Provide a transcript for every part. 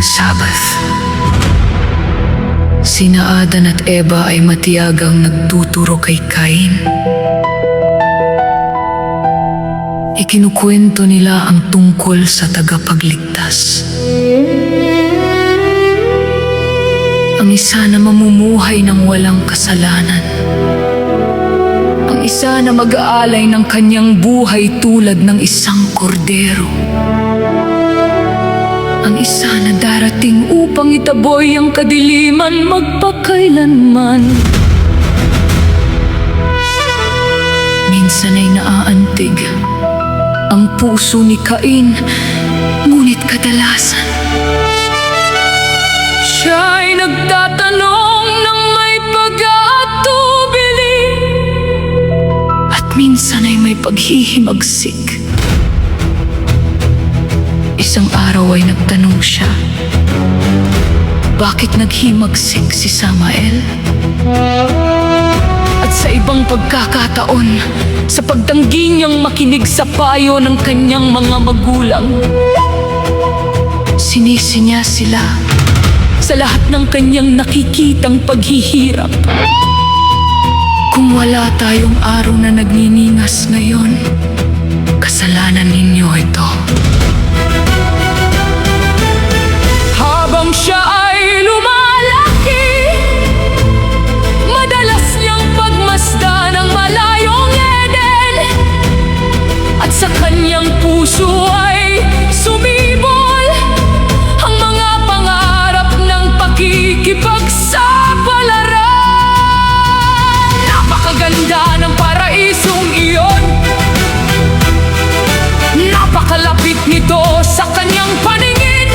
tuwing Sabbath, sina Adan at Eva ay matiyagang nagtuturo kay Cain. Ikinukwento nila ang tungkol sa tagapagligtas. Ang isa na mamumuhay ng walang kasalanan. Ang isa na mag-aalay ng kanyang buhay tulad ng isang kordero. Ang isa na darating upang itaboy ang kadiliman magpakailanman. Minsan ay naaantig ang puso ni Cain, ngunit kadalasan siya ay nagtatanong ng may pag-aatubili at minsan ay may paghihimagsik. Isang araw ay nagtanong siya, bakit naghimagsik si Samael? At sa ibang pagkakataon, sa pagtanggi niyang makinig sa payo ng kanyang mga magulang, sinisi niya sila sa lahat ng kanyang nakikitang paghihirap. Kung wala tayong araw na nagniningas ngayon, kasalanan ninyo ito. Habang siya ay lumalaki, madalas niyang pagmasdan ang malayong Eden, at sa kanyang puso ay sumibol ang mga pangarap ng pakikipagsapalaran. Napakaganda ng paraisong iyon, napakalapit nito sa kanyang paningin,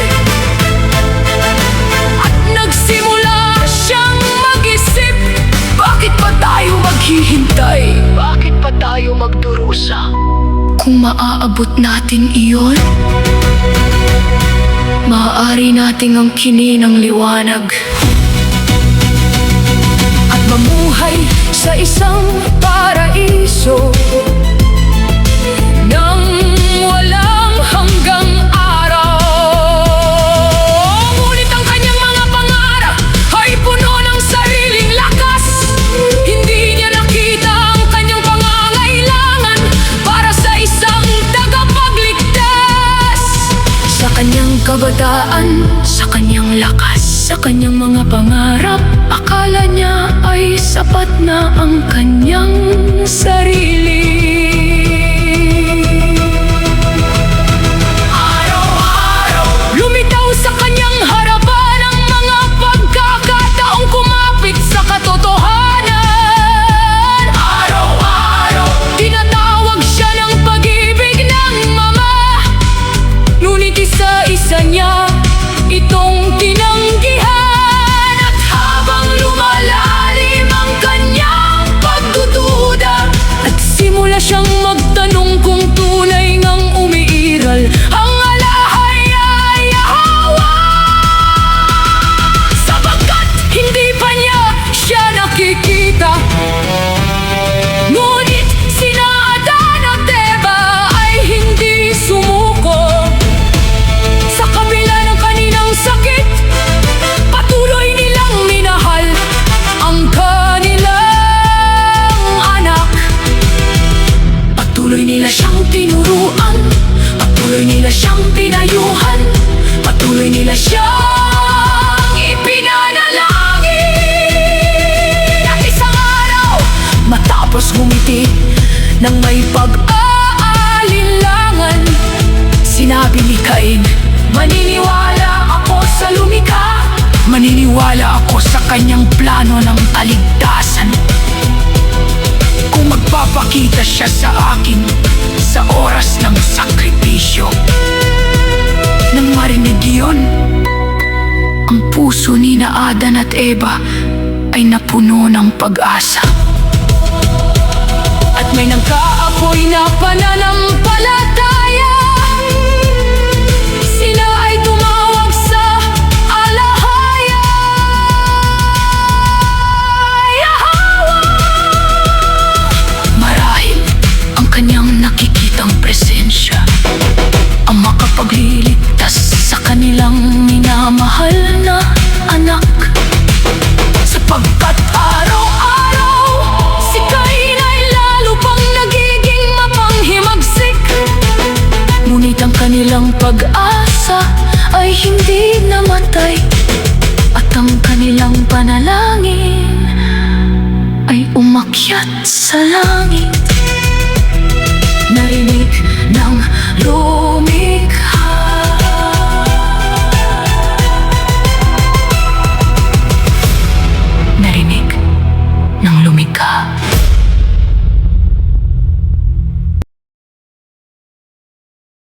at nagsimula siyang mag-isip, bakit pa tayo maghihintay? Bakit pa tayo magdurusa? Kung maaabot natin iyon, maaari nating angkinin ang liwanag at mamuhay sa isang paraiso nang walang hanggang araw. Ngunit ang kanyang mga pangarap ay puno ng sariling lakas. Hindi niya nakita ang kanyang pangangailangan para sa isang tagapagligtas. Sa kanyang kabataan, sa kanyang lakas, sa kanyang mga pangarap, akala niya ay sapat na ang kanyang sarili. Araw-araw, lumitaw sa kanyang harapan ang mga pagkakataong kumapit sa katotohanan. Araw-araw, tinatawag siya ng pag-ibig ng Mama, ngunit isa-isa niya itong tinanggihan. At habang lumalalim ang kanyang pagdududa, nagsimula siyang magtanong kung tunay ngang umiiral ang alahai ay Yahweh, sapagkat hindi pa niya siya nakikita. Ngunit sina Adan at Eva ay hindi sumuko. Sa kabila ng kanilang sakit, patuloy nilang minahal ang kanilang anak. Patuloy nila siyang tinuruan, patuloy nila siyang pinayuhan, patuloy nila siyang ipinanalangin. At isang araw, matapos ngumiti ng may pag-aalinlangan, sinabi ni Cain, maniniwala ako sa lumikha, maniniwala ako sa kanyang plano ng kaligtasan. Kung magpapakita siya sa akin sa oras ng sakripisyo. Nang marinig iyon, ang puso ni na Adan at Eva ay napuno ng pag-asa. At may nagkaapoy na pananampalataya. Sila ay tumawag sa alahaya. Yahweh! Marahil ang kanyang nakikitang presensya ang makapagliligtas sa kanilang minamahal. panalangin ay umakyat sa langit. Narinig ng lupa